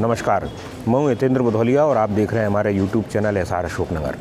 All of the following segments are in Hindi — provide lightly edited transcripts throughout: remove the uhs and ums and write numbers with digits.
नमस्कार, मैं हूं हितेंद्र बुधौलिया और आप देख रहे हैं हमारे YouTube channel SR Ashoknagar.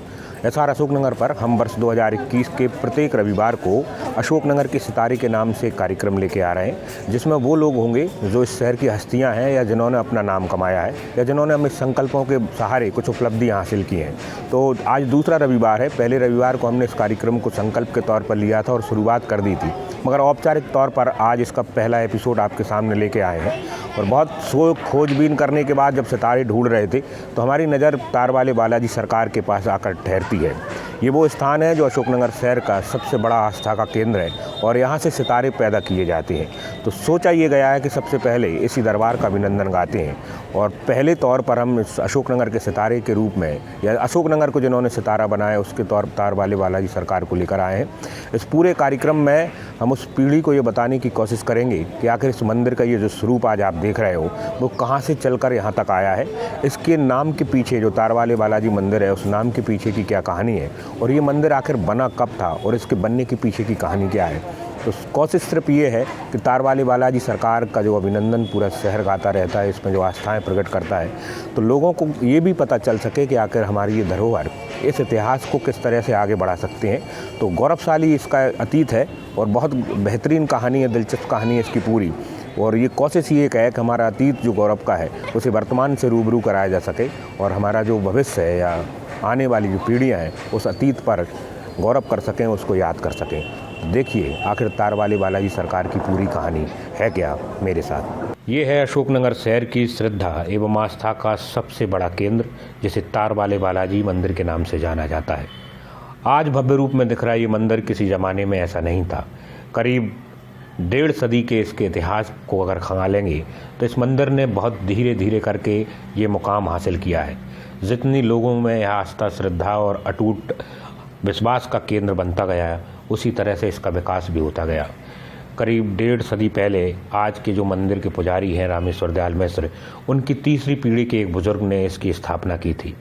SR Ashoknagar पर हम वर्ष 2021 के प्रत्येक रविवार को अशोकनगर के सितारे के नाम से एक कार्यक्रम लेके आ रहे हैं, जिसमें वो लोग होंगे जो इस शहर की हस्तियां हैं या जिन्होंने अपना नाम कमाया है या जिन्होंने अपने संकल्पों के सहारे कुछ उपलब्धियां हासिल की हैं। तो आज दूसरा रविवार है। पहले रविवार को हमने इस कार्यक्रम को संकल्प के तौर पर लिया था और शुरुआत कर दी थी, मगर औपचारिक तौर पर आज इसका पहला एपिसोड आपके सामने लेके आए हैं। और बहुत खोजबीन करने के बाद जब सितारे ढूंढ रहे थे तो हमारी नज़र तारवाले बालाजी सरकार के पास आकर ठहरती है। ये वो स्थान है जो अशोकनगर शहर का सबसे बड़ा आस्था का केंद्र है और यहाँ से सितारे पैदा किए जाते हैं। तो सोचा ये गया है कि सबसे पहले इसी दरबार का अभिनंदन गाते हैं और पहले तौर पर हम इस अशोकनगर के सितारे के रूप में या अशोकनगर को जिन्होंने सितारा बनाया उसके तौर पर तारवाले बालाजी सरकार को लेकर आए हैं। इस पूरे कार्यक्रम में हम उस पीढ़ी को ये बताने की कोशिश करेंगे कि आखिर इस मंदिर का ये जो स्वरूप आज आप देख रहे हो वो कहाँ से चलकर यहाँ तक आया है, इसके नाम के पीछे जो तारवाले बालाजी मंदिर है उस नाम के पीछे की क्या कहानी है और ये मंदिर आखिर बना कब था और इसके बनने के पीछे की कहानी क्या है। तो कोशिश सिर्फ ये है कि तारवाले बालाजी सरकार का जो अभिनंदन पूरा शहर गाता रहता है, इसमें जो आस्थाएं प्रकट करता है, तो लोगों को ये भी पता चल सके कि आखिर हमारी ये धरोहर इस इतिहास को किस तरह से आगे बढ़ा सकते हैं। तो गौरवशाली इसका अतीत है और बहुत बेहतरीन कहानी है, दिलचस्प कहानी है इसकी पूरी। और ये कोशिश ये है कि हमारा अतीत जो गौरव का है उसे वर्तमान से रूबरू कराया जा सके और हमारा जो भविष्य है या आने वाली जो पीढ़ियाँ हैं उस अतीत पर गौरव कर सकें, उसको याद कर सकें। देखिए आखिर तारवाले बालाजी सरकार की पूरी कहानी है क्या मेरे साथ। ये है अशोकनगर शहर की श्रद्धा एवं आस्था का सबसे बड़ा केंद्र, जिसे तारवाले बालाजी मंदिर के नाम से जाना जाता है। आज भव्य रूप में दिख रहा ये मंदिर किसी ज़माने में ऐसा नहीं था। करीब 1.5 सदी के इसके इतिहास को अगर खंगालेंगे तो इस मंदिर ने बहुत धीरे धीरे करके ये मुकाम हासिल किया है। जितनी लोगों में यह आस्था, श्रद्धा और अटूट विश्वास का केंद्र बनता गया, उसी तरह से इसका विकास भी होता गया। करीब 1.5 सदी पहले आज के जो मंदिर के पुजारी हैं रामेश्वर दयाल मिश्र, उनकी तीसरी पीढ़ी के एक बुजुर्ग ने इसकी स्थापना की थी।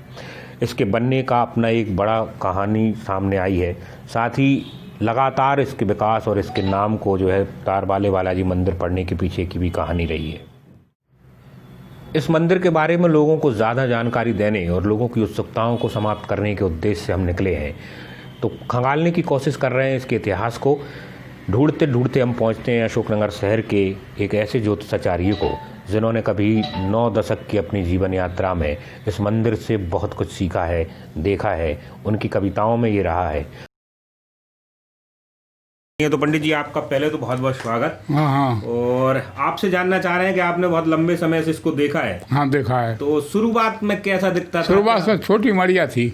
इसके बनने का अपना एक बड़ा कहानी सामने आई है। साथ ही लगातार इसके विकास और इसके नाम को जो है तारवाले बालाजी मंदिर पड़ने के पीछे की भी कहानी रही है। इस मंदिर के बारे में लोगों को ज़्यादा जानकारी देने और लोगों की उत्सुकताओं को समाप्त करने के उद्देश्य से हम निकले हैं। तो खंगालने की कोशिश कर रहे हैं इसके इतिहास को। ढूंढते ढूंढते हम पहुंचते हैं अशोकनगर शहर के एक ऐसे ज्योतिषाचार्य को जिन्होंने कभी 9 दशक की अपनी जीवन यात्रा में इस मंदिर से बहुत कुछ सीखा है, देखा है। उनकी कविताओं में ये रहा है। तो पंडित जी, आपका पहले तो बहुत बहुत स्वागत। हाँ। और आपसे जानना चाह रहे हैं कि आपने बहुत लंबे समय से इसको देखा है। हाँ, देखा है। तो शुरुआत में कैसा दिखता था? शुरुआत में छोटी मड़िया थी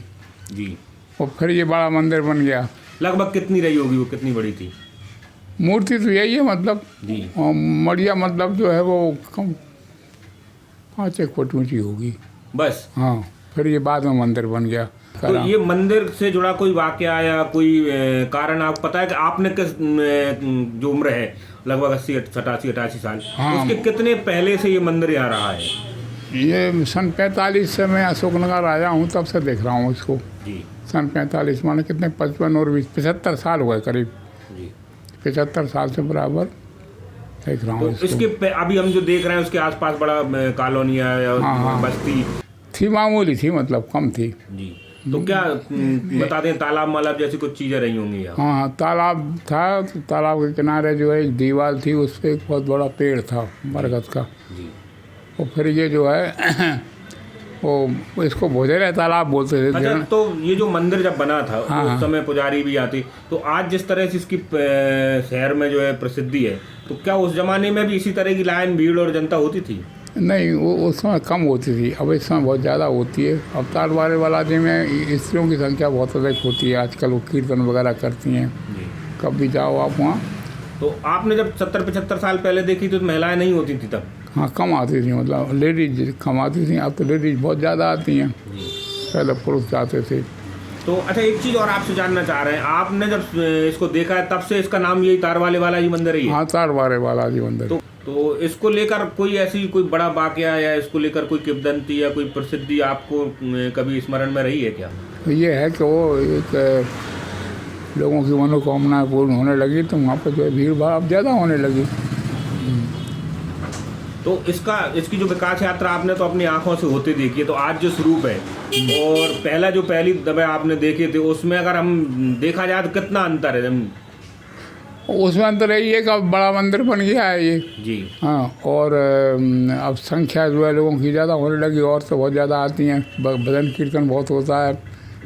जी, और फिर ये बड़ा मंदिर बन गया। लगभग कितनी रही होगी वो, कितनी बड़ी थी? मूर्ति तो यही है मतलब जी। और मड़िया मतलब जो है वो कम 5-1 फुट ऊँची होगी बस। हाँ, फिर ये बाद में मंदिर बन गया। तो ये मंदिर से जुड़ा कोई वाकया या कोई कारण आपको पता है कि आपने किस जो उम्र है लगभग 80-88 साल, हाँ, उसके कितने पहले से ये मंदिर यहाँ रहा है? ये सन 45 से मैं अशोकनगर आया हूँ, तब से देख रहा हूँ इसको। जी। सन 45 माने कितने 55 और 20 75 साल हुए करीब। जी। 75 साल से बराबर देख रहा हूँ। तो इसके अभी हम जो देख रहे हैं उसके आसपास बड़ा कॉलोनियाँ या बस्ती थी, मामूली थी, मतलब कम थी। जी। तो क्या बता दें, तालाब मालाब जैसी कुछ चीज़ें रही होंगी यहाँ? हाँ, तालाब था। तो तालाब के किनारे जो है एक दीवार थी, उस पर एक बहुत बड़ा पेड़ था बरगद का। जी। और फिर ये जो है वो इसको भोजरे तालाब बोलते थे। अच्छा, तो ये जो मंदिर जब बना था हाँ, उस समय पुजारी भी आती, तो आज जिस तरह से इसकी शहर में जो है प्रसिद्धि है, तो क्या उस जमाने में भी इसी तरह की लाइन, भीड़ और जनता होती थी? नहीं, वो उस समय कम होती थी, अब इस समय बहुत ज़्यादा होती है। अब तारवाले बालाजी में स्त्रियों की संख्या बहुत अधिक होती है। आजकल वो कीर्तन वगैरह करती हैं। कब भी जाओ आप वहाँ। तो आपने जब 70-75 साल पहले देखी तो महिलाएं नहीं होती थी तब? हाँ, कम आती थी, मतलब लेडीज कम आती थी। अब तो लेडीज बहुत ज़्यादा आती हैं, पहले पुरुष जाते थे। तो अच्छा, एक चीज़ और आपसे जानना चाह रहे हैं, आपने जब इसको देखा है तब से इसका नाम यही तारवाले बालाजी मंदिर ही है? हाँ, तारवाले बालाजी मंदिर। तो इसको लेकर कोई बड़ा वाकया या इसको लेकर कोई किंवदंती या कोई प्रसिद्धि आपको कभी स्मरण में रही है क्या? तो ये है कि वो एक लोगों की मनोकामना पूर्ण होने लगी, तो वहाँ पर जो है भीड़ भाड़ अब ज़्यादा होने लगी। तो तो इसकी जो विकास यात्रा आपने तो अपनी आंखों से होते देखी है, तो आज जो स्वरूप है और पहली दफे आपने देखे थे उसमें अगर हम देखा जाए तो कितना अंतर है? उसमें अंतर यही है कि अब बड़ा मंदिर बन गया है ये जी। हाँ, और अब संख्या जो है लोगों की ज़्यादा होने लगी और तो बहुत ज़्यादा आती हैं, भजन कीर्तन बहुत होता है,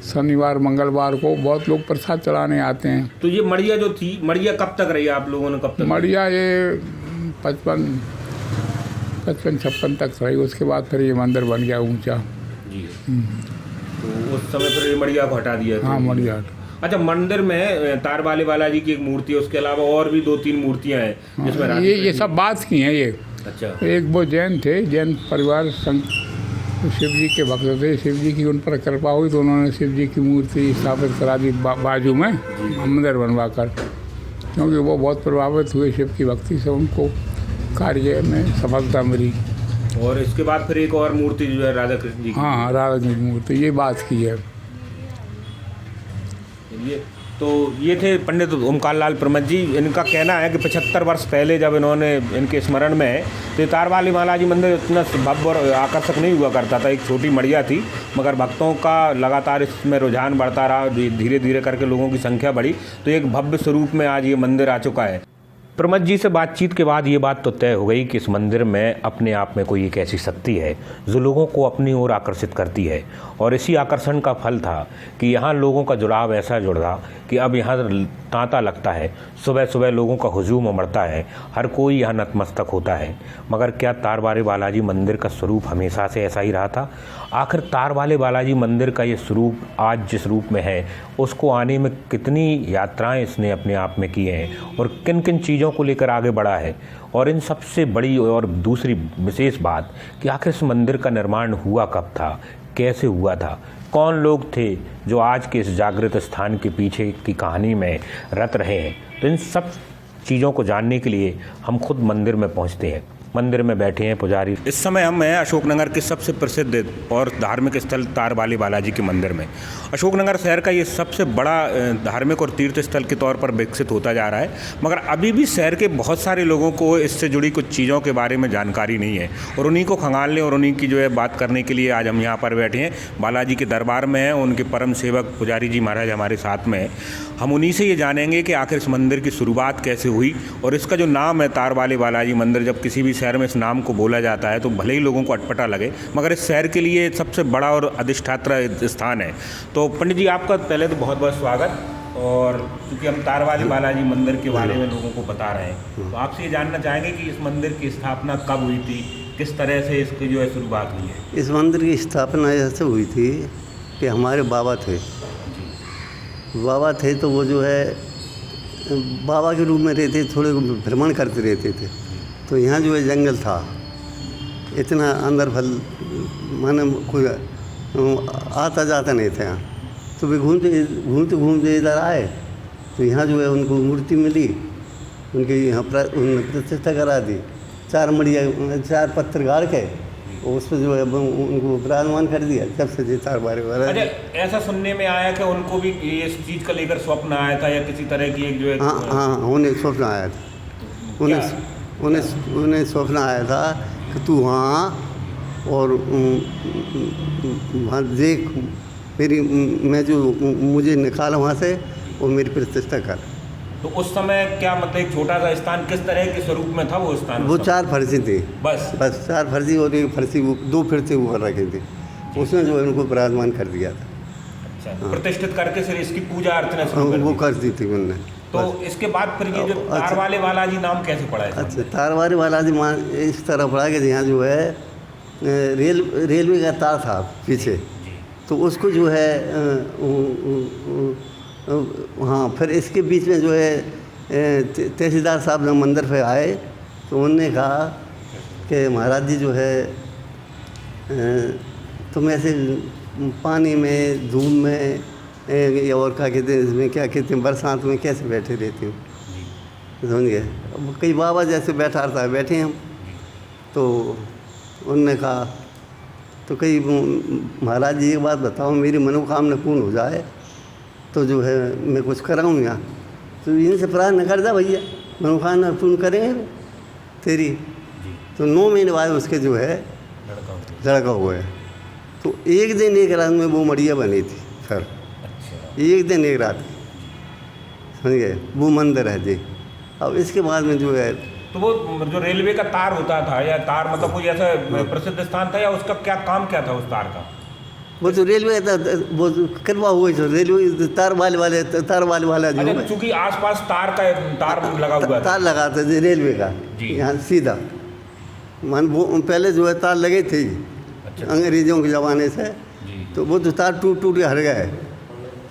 शनिवार मंगलवार को बहुत लोग प्रसाद चढ़ाने आते हैं। तो ये मड़िया जो थी, मड़िया कब तक रही आप लोगों ने, कब तक? मड़िया ये 55-56 तक रही, उसके बाद फिर ये मंदिर बन गया ऊंचा जी। तो उस समय फिर ये मड़िया को हटा दिया? हाँ, मड़िया। अच्छा, मंदिर में तारवाले बालाजी की एक मूर्ति है, उसके अलावा और भी 2-3 मूर्तियां हैं जिसमें ये सब बात की हैं ये। अच्छा। एक वो जैन थे, जैन परिवार शिव जी के भक्त थे, शिव जी की उन पर कृपा हुई तो उन्होंने शिव जी की मूर्ति स्थापित करा दी बाजू में मंदिर बनवा कर, क्योंकि वो बहुत प्रभावित हुए शिव की भक्ति से, उनको कार्य में सफलता मिली। और इसके बाद फिर एक और मूर्ति जो है राधा कृष्ण जी की। हाँ, राधा कृष्ण की मूर्ति, ये बात की है। तो ये थे पंडित ओमकार लाल प्रमथ जी। इनका कहना है कि 75 वर्ष पहले जब इन्होंने इनके स्मरण में, तो तारवाले बालाजी मंदिर इतना भव्य और आकर्षक नहीं हुआ करता था, एक छोटी मड़िया थी, मगर भक्तों का लगातार इसमें रुझान बढ़ता रहा, धीरे धीरे करके लोगों की संख्या बढ़ी, तो एक भव्य स्वरूप में आज ये मंदिर आ चुका है। प्रमथ जी से बातचीत के बाद ये बात तो तय हो गई कि इस मंदिर में अपने आप में कोई एक ऐसी शक्ति है जो लोगों को अपनी ओर आकर्षित करती है, और इसी आकर्षण का फल था कि यहाँ लोगों का जुड़ाव ऐसा जुड़ा कि अब यहाँ तांता लगता है, सुबह सुबह लोगों का हुजूम उमड़ता है, हर कोई यहाँ नतमस्तक होता है। मगर क्या तारवाले बालाजी मंदिर का स्वरूप हमेशा से ऐसा ही रहा था? आखिर तारवाले बालाजी मंदिर का ये स्वरूप आज जिस रूप में है, उसको आने में कितनी यात्राएं इसने अपने आप में की हैं और किन किन चीज़ों को लेकर आगे बढ़ा है, और इन सबसे बड़ी और दूसरी विशेष बात कि आखिर इस मंदिर का निर्माण हुआ कब था, कैसे हुआ था, कौन लोग थे जो आज के इस जागृत स्थान के पीछे की कहानी में रत रहे हैं। तो इन सब चीज़ों को जानने के लिए हम खुद मंदिर में पहुंचते हैं। मंदिर में बैठे हैं पुजारी। इस समय हम हैं अशोकनगर के सबसे प्रसिद्ध और धार्मिक स्थल तारवाले बालाजी के मंदिर में। अशोकनगर शहर का ये सबसे बड़ा धार्मिक और तीर्थ स्थल के तौर पर विकसित होता जा रहा है, मगर अभी भी शहर के बहुत सारे लोगों को इससे जुड़ी कुछ चीज़ों के बारे में जानकारी नहीं है, और उन्हीं को खंगालने और उन्हीं की जो है बात करने के लिए आज हम यहाँ पर बैठे हैं। बालाजी के दरबार में हैं, उनके परम सेवक पुजारी जी महाराज हमारे साथ में हैं। हम उन्हीं से ये जानेंगे कि आखिर इस मंदिर की शुरुआत कैसे हुई, और इसका जो नाम है तारवाले बालाजी मंदिर, जब किसी भी शहर में इस नाम को बोला जाता है तो भले ही लोगों को अटपटा लगे, मगर इस शहर के लिए सबसे बड़ा और अधिष्ठात्र स्थान है। तो पंडित जी, आपका पहले तो बहुत बहुत स्वागत। और क्योंकि हम तारवाले बालाजी मंदिर के बारे में लोगों को बता रहे हैं, तो आपसे ये जानना चाहेंगे कि इस मंदिर की स्थापना कब हुई थी, किस तरह से इसकी जो है शुरुआत हुई है? इस मंदिर की स्थापना ऐसे हुई थी कि हमारे बाबा थे तो वो जो है बाबा के रूप में रहते, थोड़े भ्रमण करते रहते थे। तो यहाँ जो है जंगल था, इतना अंदर माने कोई आता जाता नहीं था यहाँ। तो वे घूमते इधर आए, तो यहाँ जो है उनको मूर्ति मिली, उनके यहाँ उन्होंने प्रतिष्ठा करा दी, 4 पत्थर गाड़ के उस पर जो है उनको विराजमान कर दिया। जब से तारवाले वाला। अच्छा, ऐसा सुनने में आया कि उनको भी इस चीज़ का लेकर स्वप्न आया था, या किसी तरह की एक जो है? हाँ, उन्हें स्वप्न आया था। उन्हें स्वप्न आया था कि तू वहाँ और वहाँ देख, मैं जो मुझे निकाला वहाँ से और मेरी प्रतिष्ठा कर। तो उस समय क्या मतलब एक छोटा सा स्थान, किस तरह के स्वरूप में था वो स्थान? वो 4 फर्शी थी, बस 4 फर्शी, और एक फर्शी 2 फर्शी ऊपर रखी थी, उसमें जो है उनको विराजमान कर दिया था। अच्छा, प्रतिष्ठित करके फिर इसकी पूजा अर्चना शुरू कर वो कर दी थी उन्होंने। तो इसके बाद फिर ये जो तारवाले बालाजी नाम कैसे पड़ा है? अच्छा, तारवाले बालाजी इस तरह पड़ा कि यहाँ जो है रेलवे का तार था पीछे, तो उसको जो है हाँ, फिर इसके बीच में जो है तहसीलदार साहब जब मंदिर पे आए तो उन्होंने कहा कि महाराज जी जो है तुम ऐसे पानी में, धूप में, या और क्या कहते हैं इसमें, क्या कहते हैं, बरसात में कैसे बैठे रहती हूँ, समझ गए? कई बाबा जैसे बैठा रहता है, बैठे हम। तो उनने कहा तो कई महाराज जी एक बात बताओ, मेरी मनोकामना पूर्ण हो जाए तो जो है मैं कुछ कराऊँ यहाँ, तो इनसे प्रार्थना कर जा भैया, मनोकामना पूर्ण करेंगे तेरी। तो 9 महीने बाद उसके जो है लड़का हुआ है। तो एक दिन एक रात में वो मड़िया बनी थी सर। एक दिन एक रात समझ गए, वो मंदिर है जी। अब इसके बाद में जो है तो वो जो रेलवे का तार होता था या तार मतलब कोई ऐसा प्रसिद्ध स्थान था या उसका क्या काम क्या था उस तार का? वो तो रेलवे था, वो करवा हुआ है रेलवे तार वाले वाला जो है। चूंकि आसपास तार लगा हुआ था, तार लगा था जी रेलवे का यहाँ सीधा। मान वो पहले जो है तार लगे थे अंग्रेजों के ज़माने से, तो वो तो तार टूट के हट गए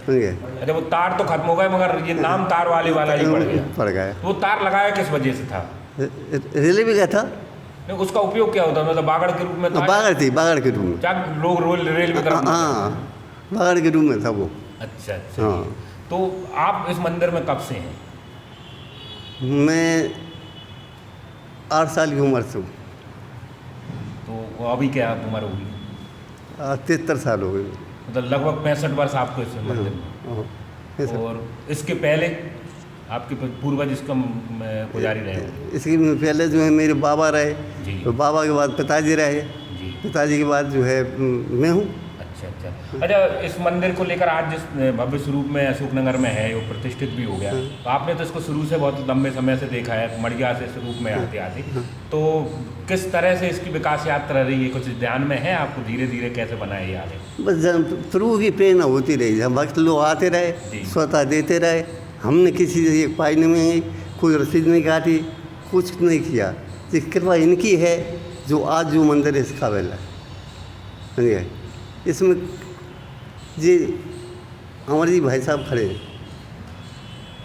समझ गए। अच्छा, वो तार तो खत्म हो गए मगर ये नाम तार वाले वाला ही पड़ गया। वो तार लगाया किस वजह से था? रेलवे का था। नहीं, उसका उपयोग क्या होता, मतलब बागड़ के रूप में था? बागड़ के रूप में क्या लोग रेलवे का? हाँ, बागड़ के रूप में था वो। अच्छा अच्छा। हाँ। तो आप इस मंदिर में कब से हैं? मैं 8 साल की उम्र से हूँ। तो अभी क्या उम्र होगी? 73 साल हो गए। मतलब लगभग 65 वर्ष आपको इस मंदिर में। और इसके पहले आपके पूर्वज इसका पुजारी रहे? इसके पहले जो है मेरे बाबा रहे, तो बाबा के बाद पिताजी रहे, पिताजी के बाद जो है मैं हूँ। अच्छा अच्छा। अच्छा, इस मंदिर को लेकर आज जिस भव्य स्वरूप में अशोकनगर में है, वो प्रतिष्ठित भी हो गया, तो आपने तो इसको शुरू से बहुत लंबे समय से देखा है, मड़िया से स्वरूप में आते आते, तो किस तरह से इसकी विकास यात्रा रही है, कुछ ध्यान में है आपको? धीरे धीरे कैसे बनाए ये आगे? बस शुरू की प्रेरणा होती रही, जब वक्त लोग आते रहे, स्वतः देते रहे। हमने किसी से एक पाई नहीं, कोई रसीद नहीं काटी, कुछ नहीं किया। ये कृपा इनकी है जो आज जो मंदिर इस काबिल है समझिए। इसमें जी अमर जी भाई साहब खड़े हैं,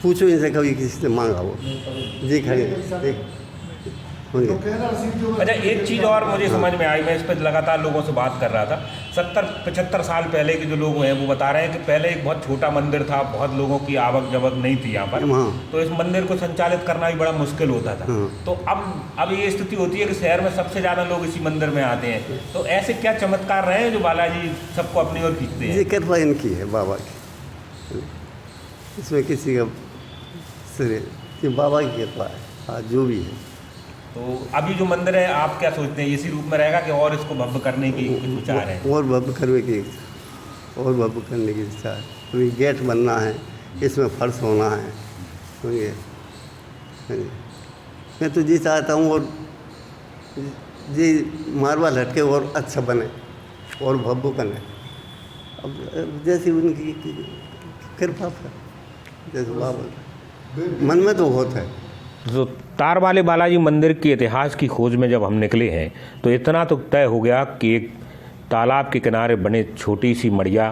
पूछो इनसे कभी किसी से मांगा वो जी खड़े हैं। अच्छा, एक चीज़ और मुझे समझ में आई, मैं इस पर लगातार लोगों से बात कर रहा था। 70-75 साल पहले के जो लोग हैं वो बता रहे हैं कि पहले एक बहुत छोटा मंदिर था, बहुत लोगों की आवक जवक नहीं थी यहाँ पर, तो इस मंदिर को संचालित करना भी बड़ा मुश्किल होता था। तो अब ये स्थिति होती है कि शहर में सबसे ज़्यादा लोग इसी मंदिर में आते हैं। तो ऐसे क्या चमत्कार रहे हैं जो बालाजी सबको अपनी ओर खींचते हैं? ये कृपा इनकी है बाबा की, इसमें किसी का सिरे बाबा की कृपा है आज जो भी है। तो अभी जो मंदिर है आप क्या सोचते हैं, इसी रूप में रहेगा कि और इसको भव्य करने की कुछ विचार है? और भव्य करने की विचार, अभी गेट बनना है, इसमें फर्श होना है समझिए। मैं तो ये चाहता हूँ और ये मार्बल हटके और अच्छा बने और भव्य बने। अब जैसी उनकी कृपा है, जैसे बाबा मन में तो बहुत है। तो तार वाले बालाजी मंदिर के इतिहास की खोज में जब हम निकले हैं तो इतना तो तय हो गया कि एक तालाब के किनारे बने छोटी सी मड़िया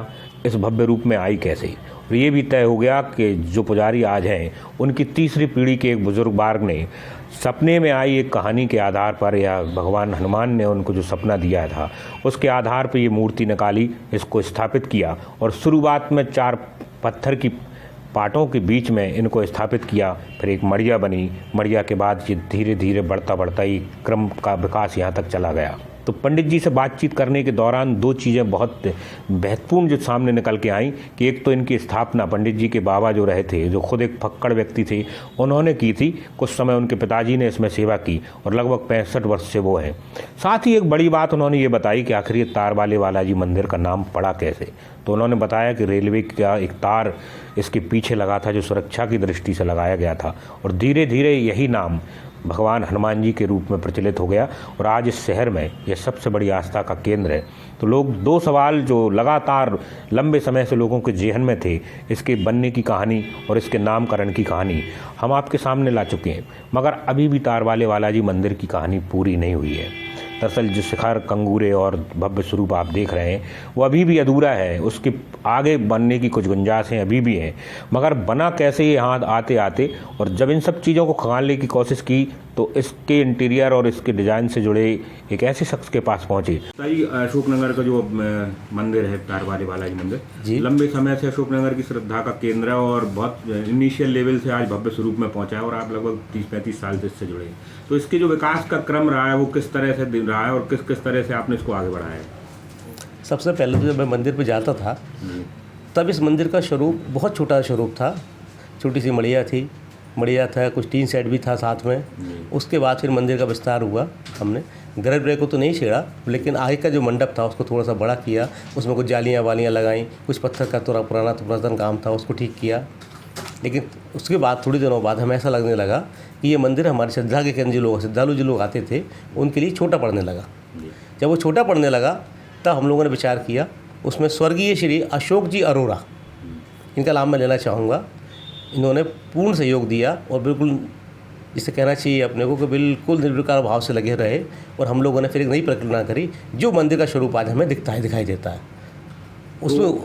इस भव्य रूप में आई कैसे, और ये भी तय हो गया कि जो पुजारी आज हैं उनकी तीसरी पीढ़ी के एक बुजुर्ग बार्ग ने सपने में आई एक कहानी के आधार पर, या भगवान हनुमान ने उनको जो सपना दिया था उसके आधार पर ये मूर्ति निकाली, इसको स्थापित किया और शुरुआत में 4 पत्थर की पाटों के बीच में इनको स्थापित किया। फिर एक मड़िया बनी, मड़िया के बाद ये धीरे धीरे बढ़ता ही क्रम का विकास यहाँ तक चला गया। तो पंडित जी से बातचीत करने के दौरान 2 चीज़ें बहुत महत्वपूर्ण जो सामने निकल के आई कि एक तो इनकी स्थापना पंडित जी के बाबा जो रहे थे, जो खुद एक फक्कड़ व्यक्ति थे, उन्होंने की थी। कुछ समय उनके पिताजी ने इसमें सेवा की और लगभग 65 वर्ष से वो हैं। साथ ही एक बड़ी बात उन्होंने ये बताई कि आखिर ये तार वाले बालाजी मंदिर का नाम पड़ा कैसे। तो उन्होंने बताया कि रेलवे का एक तार इसके पीछे लगा था जो सुरक्षा की दृष्टि से लगाया गया था, और धीरे धीरे यही नाम भगवान हनुमान जी के रूप में प्रचलित हो गया और आज इस शहर में यह सबसे बड़ी आस्था का केंद्र है। तो लोग 2 सवाल जो लगातार लंबे समय से लोगों के जेहन में थे, इसके बनने की कहानी और इसके नामकरण की कहानी हम आपके सामने ला चुके हैं, मगर अभी भी तार वाले बालाजी मंदिर की कहानी पूरी नहीं हुई है। दरअसल जो शिखर कंगूरे और भव्य स्वरूप आप देख रहे हैं वो अभी भी अधूरा है, उसके आगे बनने की कुछ गुंजाइशें अभी भी हैं, मगर बना कैसे यहाँ आते आते, और जब इन सब चीज़ों को खंगालने की कोशिश की तो इसके इंटीरियर और इसके डिज़ाइन से जुड़े एक ऐसे शख्स के पास पहुँचे। अशोकनगर का जो मंदिर है तार वाले बालाजी मंदिर, लंबे समय से अशोकनगर की श्रद्धा का केंद्र है और बहुत इनिशियल लेवल से आज भव्य स्वरूप में पहुँचा है और आप लगभग 30-35 साल से इससे जुड़े हैं। तो इसके जो विकास का क्रम रहा है वो किस तरह से रहा है और किस किस तरह से आपने इसको आगे बढ़ाया है? सबसे पहले तो जब मैं मंदिर पे जाता था तब इस मंदिर का स्वरूप बहुत छोटा स्वरूप था, छोटी सी मड़िया थी मढ़िया था, कुछ टीन सेट भी था साथ में। उसके बाद फिर मंदिर का विस्तार हुआ। हमने गर्भगृह को तो नहीं छेड़ा, लेकिन आगे का जो मंडप था उसको थोड़ा सा बड़ा किया, उसमें कुछ जालियाँ वालियाँ लगाई, कुछ पत्थर का थोड़ा पुरातन काम था उसको ठीक किया। लेकिन उसके बाद थोड़ी दिनों बाद हमें ऐसा लगने लगा कि ये मंदिर हमारे श्रद्धा के केंद्र श्रद्धालु जो लोग आते थे उनके लिए छोटा पड़ने लगा। जब वो छोटा पड़ने लगा तब हम लोगों ने विचार किया, उसमें स्वर्गीय श्री अशोक जी अरोरा, इनका नाम मैं लेना चाहूँगा। इन्होंने पूर्ण सहयोग दिया और बिल्कुल जिसे कहना चाहिए अपने को कि बिल्कुल निर्विकार भाव से लगे रहे, और हम लोगों ने फिर एक नई परिकल्पना करी जो मंदिर का स्वरूप आज हमें दिखाई देता है। उसमें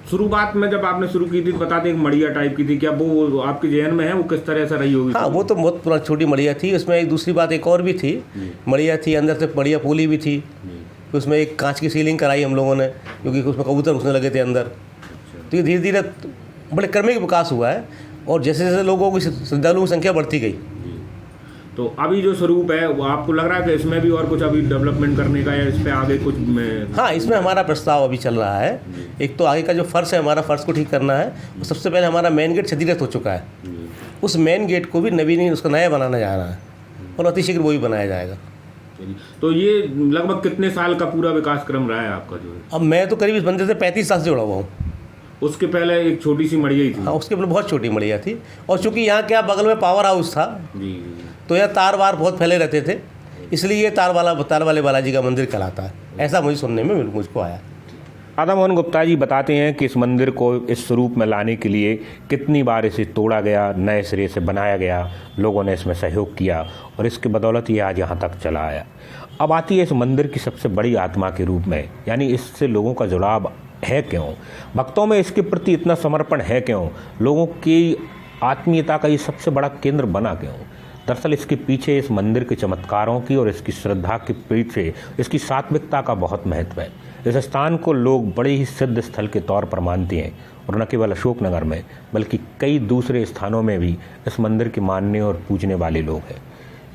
शुरुआत में जब आपने शुरू की थी बताते एक मढ़िया टाइप की थी, क्या वो आपके जहन में है वो किस तरह से रही होगी? हाँ, वो तो बहुत पुरानी छोटी मढ़िया थी। उसमें एक दूसरी बात एक और भी थी, मढ़िया थी अंदर से मढ़िया पोली भी थी। उसमें एक कांच की सीलिंग कराई हम लोगों ने, क्योंकि उसमें कबूतर घुसने लगे थे अंदर। तो ये धीरे धीरे बड़े क्रमिक विकास हुआ है, और जैसे जैसे लोगों की श्रद्धालुओं की संख्या बढ़ती गई। तो अभी जो स्वरूप है वो आपको लग रहा है कि इसमें भी और कुछ अभी डेवलपमेंट करने का या इस पर आगे कुछ हाँ, इसमें हमारा प्रस्ताव अभी चल रहा है। एक तो आगे का जो फर्श है, हमारा फर्श को ठीक करना है। और सबसे पहले हमारा मेन गेट क्षतिग्रस्त हो चुका है, उस मेन गेट को भी उसका नया बनाना जा रहा है, और अतिशीघ्र वो भी बनाया जाएगा। तो ये लगभग कितने साल का पूरा विकास क्रम रहा है आपका जो है? अब मैं तो करीब इस मंदिर से 35 साल से जुड़ा हुआ हूँ। उसके पहले एक छोटी सी मढ़िया ही थी? हाँ, उसके पहले बहुत छोटी मढ़िया थी। और चूँकि यहाँ क्या बगल में पावर हाउस था, तो यहाँ तार वार बहुत फैले रहते थे, इसलिए ये तार वाले बालाजी का मंदिर कहलाता है। ऐसा मुझे सुनने में मुझको आया। राधा मोहन गुप्ता जी बताते हैं कि इस मंदिर को इस स्वरूप में लाने के लिए कितनी बार इसे तोड़ा गया, नए सिरे से बनाया गया, लोगों ने इसमें सहयोग किया, और इसके बदौलत ये आज यहाँ तक चला आया। अब आती है इस मंदिर की सबसे बड़ी आत्मा के रूप में, यानी इससे लोगों का जुड़ाव है क्यों, भक्तों में इसके प्रति इतना समर्पण है क्यों, लोगों की आत्मीयता का ये सबसे बड़ा केंद्र बना क्यों। दरअसल इसके पीछे इस मंदिर के चमत्कारों की और इसकी श्रद्धा के पीछे इसकी सात्विकता का बहुत महत्व है। इस स्थान को लोग बड़े ही सिद्ध स्थल के तौर पर मानते हैं, और न केवल अशोकनगर में बल्कि कई दूसरे स्थानों में भी इस मंदिर के मानने और पूजने वाले लोग हैं।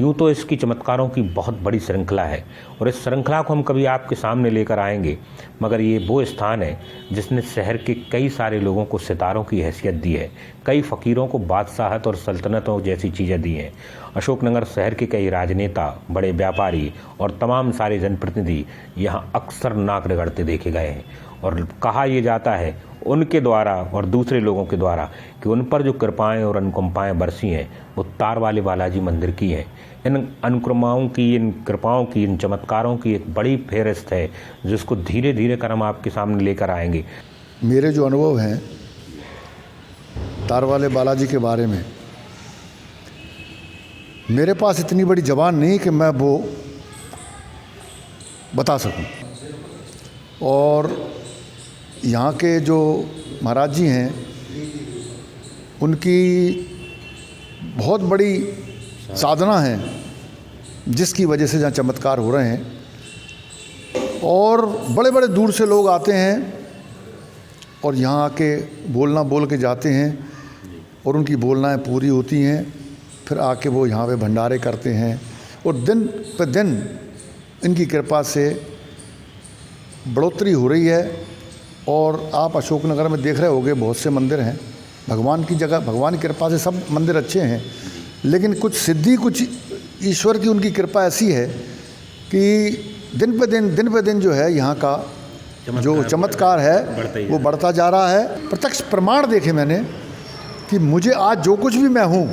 यूँ तो इसकी चमत्कारों की बहुत बड़ी श्रृंखला है, और इस श्रृंखला को हम कभी आपके सामने लेकर आएंगे, मगर ये वो स्थान है जिसने शहर के कई सारे लोगों को सितारों की हैसियत दी है, कई फ़कीरों को बादशाहत और सल्तनतों जैसी चीज़ें दी हैं। अशोकनगर शहर के कई राजनेता, बड़े व्यापारी और तमाम सारे जनप्रतिनिधि यहाँ अक्सर नाक रगड़ते देखे गए हैं, और कहा यह जाता है उनके द्वारा और दूसरे लोगों के द्वारा कि उन पर जो कृपाएं और अनुकंपाएं बरसी हैं वो तार वाले बालाजी मंदिर की हैं। इन अनुक्रमाओं की, इन कृपाओं की, इन चमत्कारों की एक बड़ी फेहरिस्त है जिसको धीरे धीरे कर हम आपके सामने लेकर आएंगे। मेरे जो अनुभव हैं तार वाले बालाजी के बारे में, मेरे पास इतनी बड़ी ज़बान नहीं कि मैं वो बता सकूं। और यहाँ के जो महाराज जी हैं उनकी बहुत बड़ी साधना है जिसकी वजह से जहाँ चमत्कार हो रहे हैं, और बड़े बड़े दूर से लोग आते हैं और यहाँ आके बोलना बोल के जाते हैं, और उनकी बोलनाएँ पूरी होती हैं। फिर आके वो यहाँ पे भंडारे करते हैं, और दिन पे दिन इनकी कृपा से बढ़ोतरी हो रही है। और आप अशोकनगर में देख रहे होंगे बहुत से मंदिर हैं, भगवान की जगह, भगवान की कृपा से सब मंदिर अच्छे हैं, लेकिन कुछ सिद्धि, कुछ ईश्वर की उनकी कृपा ऐसी है कि दिन पे दिन जो है यहाँ का जो चमत्कार है वो बढ़ता जा रहा है। प्रत्यक्ष प्रमाण देखे मैंने कि मुझे आज जो कुछ भी मैं हूँ,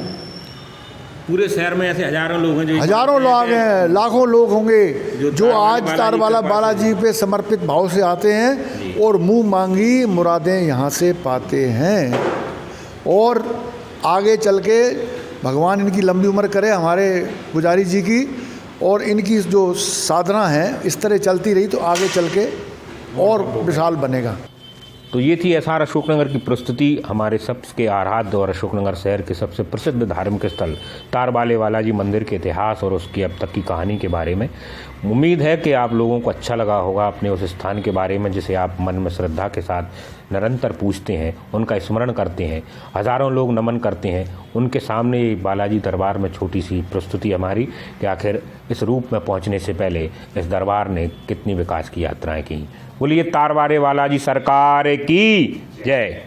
पूरे शहर में ऐसे हजारों लोग हैं, हजारों लोग हैं, लाखों लोग होंगे जो आज तार वाला बालाजी पे समर्पित भाव से आते हैं और मुंह मांगी मुरादें यहाँ से पाते हैं। और आगे चल के भगवान इनकी लंबी उम्र करे, हमारे पुजारी जी की, और इनकी जो साधना है इस तरह चलती रही तो आगे चल के और विशाल बनेगा। तो ये थी एसआर अशोकनगर की प्रस्तुति हमारे सबके आराध्य और अशोकनगर शहर के सबसे प्रसिद्ध धार्मिक स्थल तार वाले बालाजी मंदिर के इतिहास और उसकी अब तक की कहानी के बारे में। उम्मीद है कि आप लोगों को अच्छा लगा होगा अपने उस स्थान के बारे में जिसे आप मन में श्रद्धा के साथ निरंतर पूजते हैं, उनका स्मरण करते हैं, हज़ारों लोग नमन करते हैं। उनके सामने बालाजी दरबार में छोटी सी प्रस्तुति हमारी कि आखिर इस रूप में पहुँचने से पहले इस दरबार ने कितनी विकास की यात्राएँ की। बोलिए तार वाले बालाजी सरकार की जय।